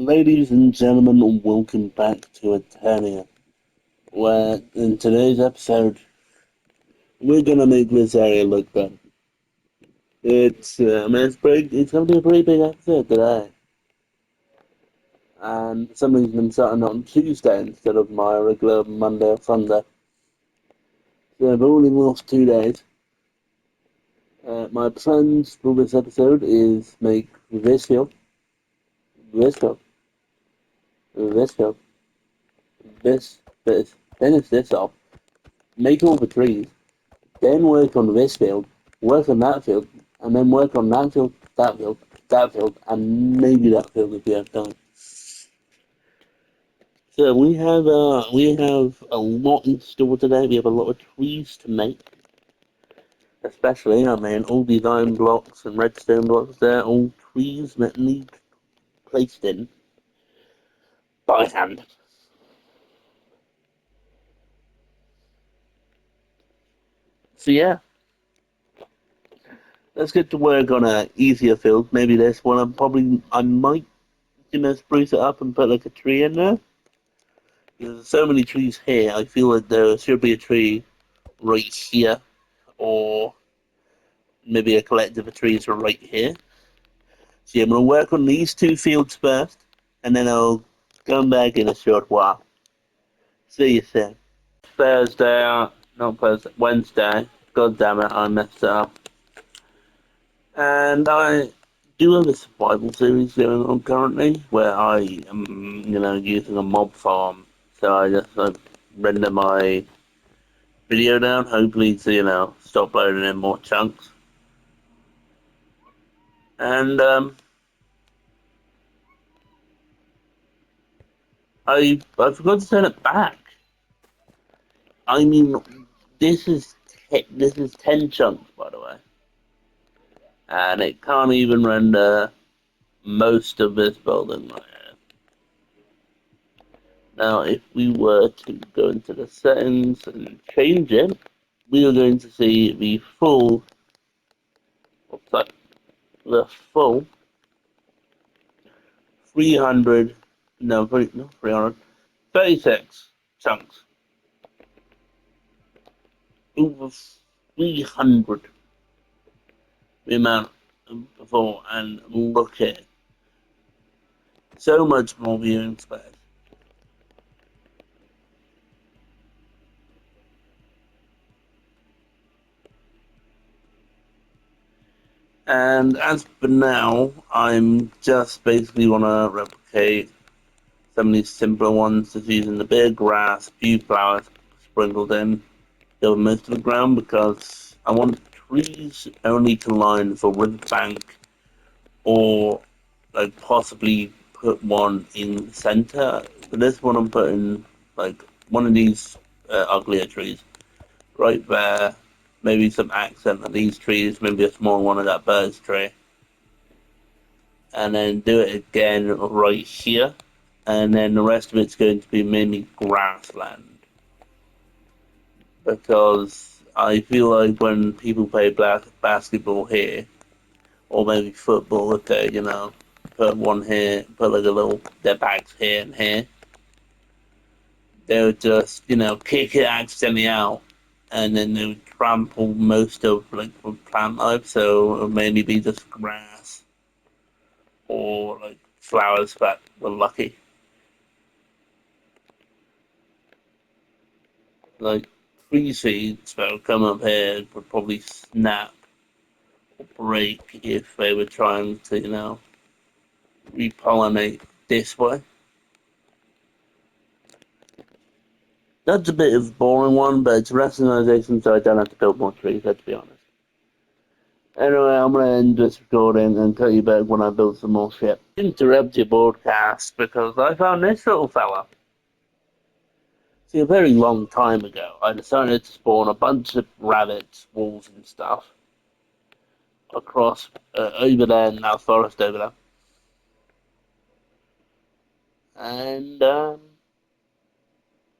Ladies and gentlemen, welcome back to Eternia, where in today's episode, we're gonna make this area look better. It's gonna be a pretty big episode today. And for some reason I'm starting on Tuesday instead of my regular Monday or Sunday. So I've only lost 2 days. My plans for this episode is make this field, this field, this field, this, finish this off, make all the trees, then work on this field, work on that field, and then work on that field, and maybe that field if you have time. So we have a lot in store today. We have a lot of trees to make, especially all these iron blocks and redstone blocks. They're all trees that need placed in by hand. So yeah, let's get to work on a easier field. Maybe this one. I might spruce it up and put like a tree in there. There's so many trees here. I feel like there should be a tree right here, or maybe a collective of trees right here. So yeah, I'm gonna work on these two fields first, and then I'll come back in a short while. See you soon. Thursday, not Thursday, Wednesday. God damn it, I messed it up. And I do have a survival series going on currently, where I am, using a mob farm. So I render my video down, hopefully to, stop loading in more chunks. And I forgot to turn it back. I mean, this is 10 chunks, by the way, and it can't even render most of this building right here. Now, if we were to go into the settings and change it, we are going to see what's that? The full 300, no, 300, 36 chunks. Over 300 the amount before, and look at it. So much more viewing space. And as for now, I'm just basically want to replicate some of these simpler ones, just using the big grass, few flowers sprinkled in, over most of the ground, because I want trees only to line for riverbank, or like possibly put one in the center. For this one, I'm putting like one of these uglier trees right there. Maybe some accent of these trees, maybe a small one of that bird's tree. And then do it again right here. And then the rest of it's going to be mainly grassland. Because I feel like when people play basketball here, or maybe football, if they, put one here, put like a little, their bags here and here, they would just, kick it accidentally out, and then they would trample most of like the plant life, so it would mainly be just grass or like flowers that were lucky. Like tree seeds that would come up here would probably snap or break if they were trying to, repollinate this way. That's a bit of a boring one, but it's rationalization, so I don't have to build more trees, let's be honest. Anyway, I'm gonna end this recording and tell you back when I build some more shit. Interrupt your broadcast because I found this little fella. See, a very long time ago, I decided to spawn a bunch of rabbits, wolves, and stuff across over there in that forest over there. And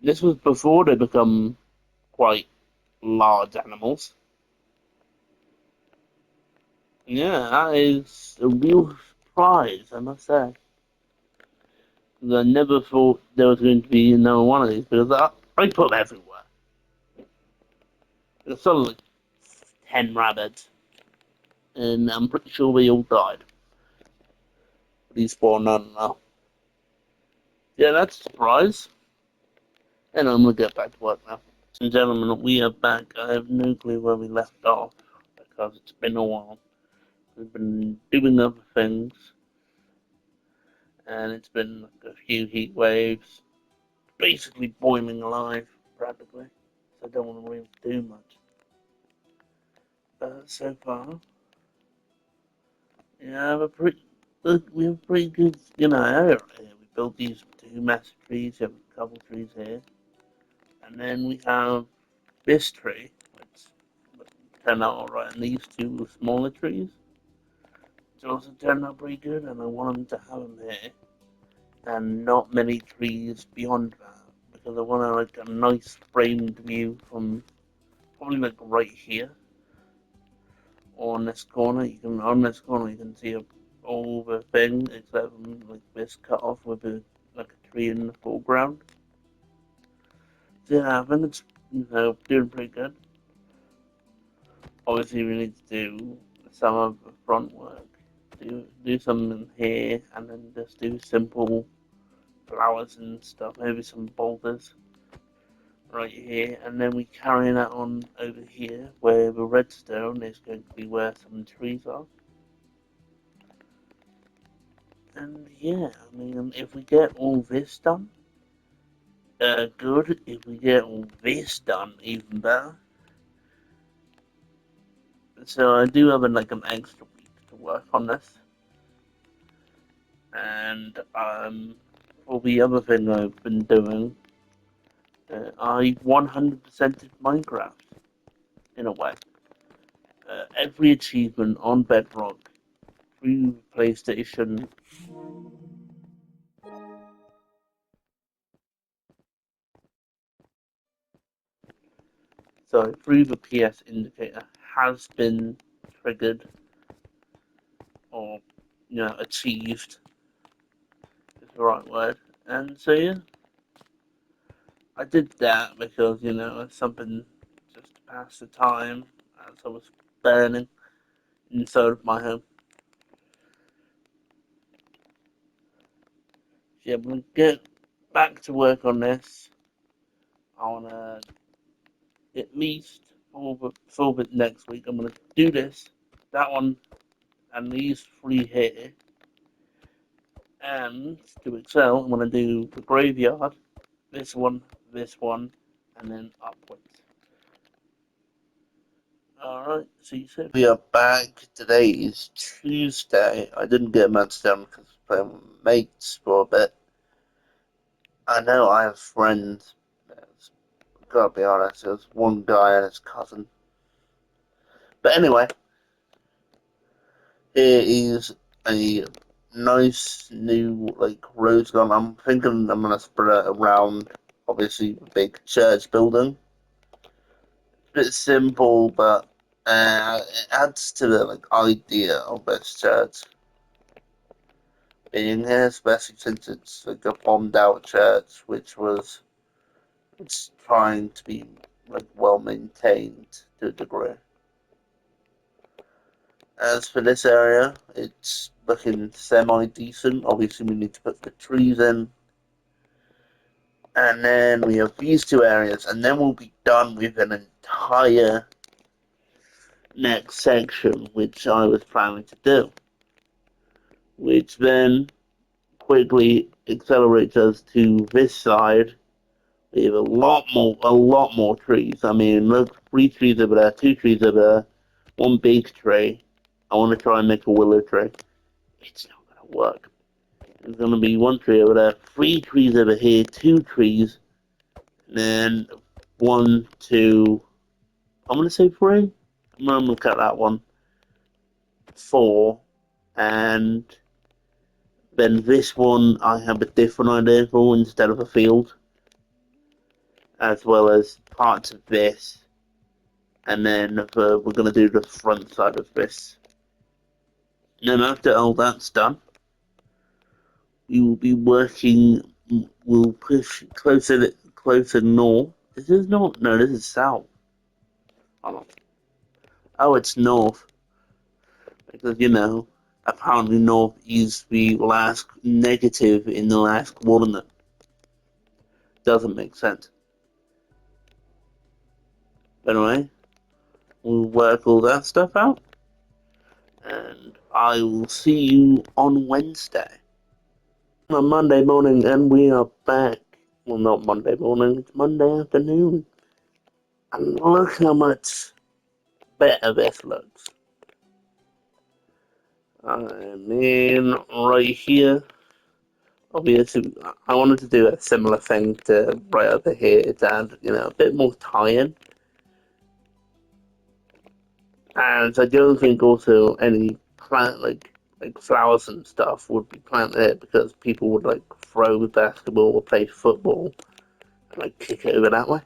this was before they become quite large animals. Yeah, that is a real surprise, I must say. I never thought there was going to be another one of these because I put them everywhere. There's suddenly 10 rabbits, and I'm pretty sure they all died. These four, none now. Yeah, that's a surprise. And I'm gonna get back to work now. And gentlemen, we are back. I have no clue where we left off because it's been a while. We've been doing other things, and it's been like a few heat waves, basically boiling alive, practically. So I don't want to really do much. But so far, yeah, we have a pretty good, area here. We built these two massive trees. We have a couple trees here, and then we have this tree, which turned out alright, and these two smaller trees, which also turned out pretty good. And I want them to have them here, and not many trees beyond that, because I want like a nice framed view from probably like right here or on this corner. You can see all the thing except like this cut off with like a tree in the foreground. So yeah, I think it's doing pretty good. Obviously, we need to do some of the front work. Do some here, and then just do simple flowers and stuff. Maybe some boulders right here, and then we carry that on over here, where the redstone is going to be where some trees are. And yeah, I mean, if we get all this done, good. If we get all this done, even better. So I do have like an extra week to work on this, and for the other thing I've been doing, I 100%ed Minecraft in a way. Every achievement on Bedrock through PlayStation, sorry, through the PS indicator has been triggered or achieved is the right word. And so yeah, I did that because it's something just to pass the time as I was burning inside of my home. Yeah, I'm gonna get back to work on this. I wanna at least for the next week. I'm gonna do this, that one, and these three here. And to excel, I'm gonna do the graveyard, this one, and then upwards. Alright, see you soon. We are back. Today is Tuesday. I didn't get much done because I was playing with mates for a bit. I know I have friends. Gotta be honest, there's one guy and his cousin. But anyway, here is a nice new like rose gun. I'm thinking I'm gonna spread it around obviously a big church building. Bit simple, but it adds to the like idea of this church being here, especially since it's like a bombed out church, which was it's trying to be like well maintained to a degree. As for this area, it's looking semi decent. Obviously, we need to put the trees in, and then we have these two areas, and then we'll be done with an entire next section, which I was planning to do, which then quickly accelerates us to this side. We have a lot more trees. I mean, look, three trees over there, two trees over there, one big tree. I want to try and make a willow tree. It's not gonna work. There's gonna be one tree over there, three trees over here, two trees, and then one, two. I'm gonna say three. I'm gonna look at that one. Four, and then this one I have a different idea for instead of a field, as well as parts of this, and then we're gonna do the front side of this. And then after all that's done, we will be working. We'll push closer north. This is north. No, this is south. Oh, oh, it's north because apparently north is the last negative in the last coordinate. Doesn't make sense. But anyway, we'll work all that stuff out, and I will see you on Wednesday. On Monday morning, and we are back. Well, not Monday morning, it's Monday afternoon. And look how much better this looks. I mean, right here, obviously, I wanted to do a similar thing to right over here to add, a bit more tie-in. And I don't think also any plant, like flowers and stuff would be planted here because people would, like, throw basketball or play football and, like, kick it over that way.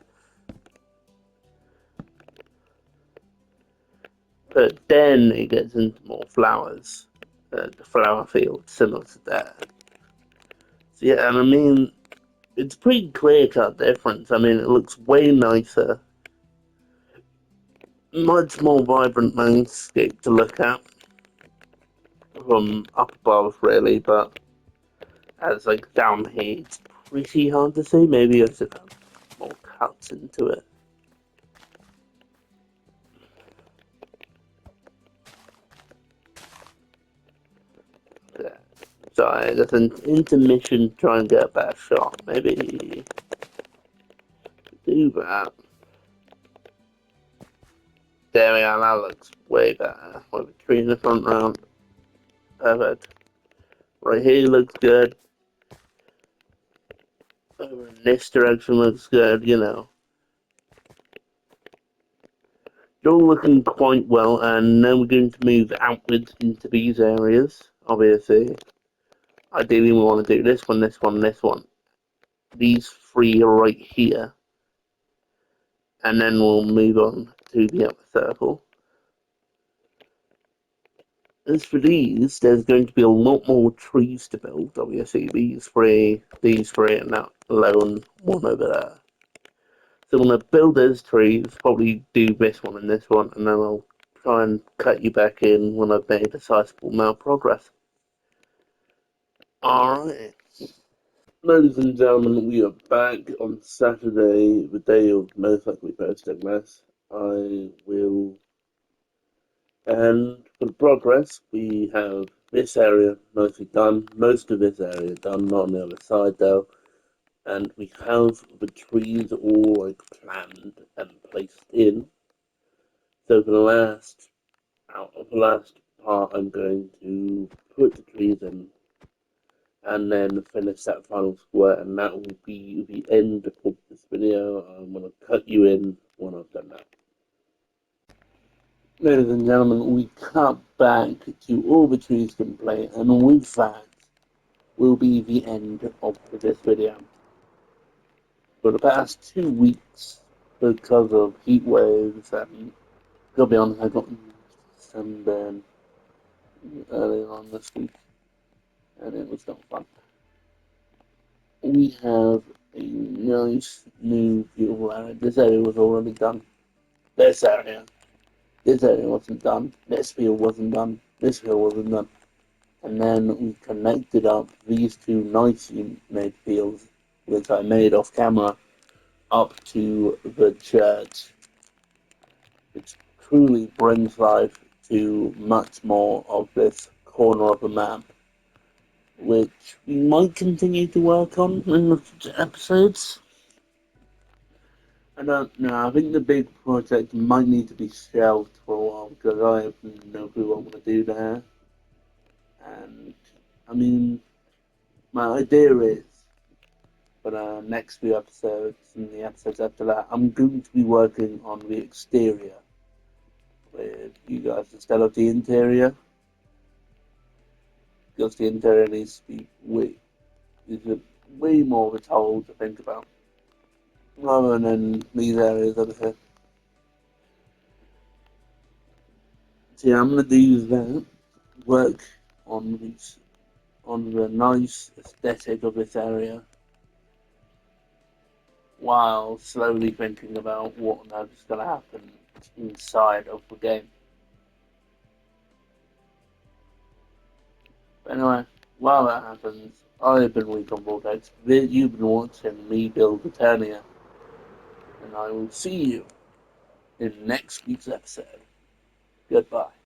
But then it gets into more flowers, the flower field, similar to that. So yeah, and I mean, it's pretty clear cut difference. I mean, it looks way nicer, much more vibrant landscape to look at from up above, really. But as like down here, it's pretty hard to see. Maybe I should have more cuts into it. Yeah. Sorry, there's an intermission to try and get a better shot. Maybe do that. There we are, that looks way better. With the tree in the front round. Perfect. Right here looks good. Over in this direction looks good. It's all looking quite well, and now we're going to move outwards into these areas. Obviously, ideally we want to do this one, this one, this one. These three are right here. And then we'll move on to the other circle. As for these, there's going to be a lot more trees to build. Obviously, these three, and that lone one over there. So I'm going to build those trees, probably do this one and this one, and then I'll try and cut you back in when I've made a sizable amount of progress. Alright. Ladies and gentlemen, we are back on Saturday, the day of most likely posting this. I will. And for the progress, we have this area mostly done, most of this area done, not on the other side though. And we have the trees all like planned and placed in. So for the last part, I'm going to put the trees in and then finish that final square, and that will be the end of this video. I'm going to cut you in when I've done that. Ladies and gentlemen, we cut back to all the trees complete, and with that will be the end of this video. For the past 2 weeks, because of heat waves, and to be honest, I got sunburn earlier on this week, and it was not fun. We have a nice new beautiful area. This area was already done. This area. This area wasn't done. This field wasn't done. This field wasn't done. And then we connected up these two nicely made fields, which I made off camera, up to the church, which truly brings life to much more of this corner of the map, which we might continue to work on in the episodes. I don't know. I think the big project might need to be shelved for a while because I have no clue what I'm going to do there. And I mean, my idea is for the next few episodes and the episodes after that, I'm going to be working on the exterior with you guys instead of the interior, because the interior needs to be way more of a toll to think about rather than these areas over here. So yeah, I'm going to do that, work on these on the nice aesthetic of this area while slowly thinking about what on earth is going to happen inside of the game. But anyway, while that happens, I've been Weak on Vortex. You've been watching me build Eternia, and I will see you in next week's episode. Goodbye.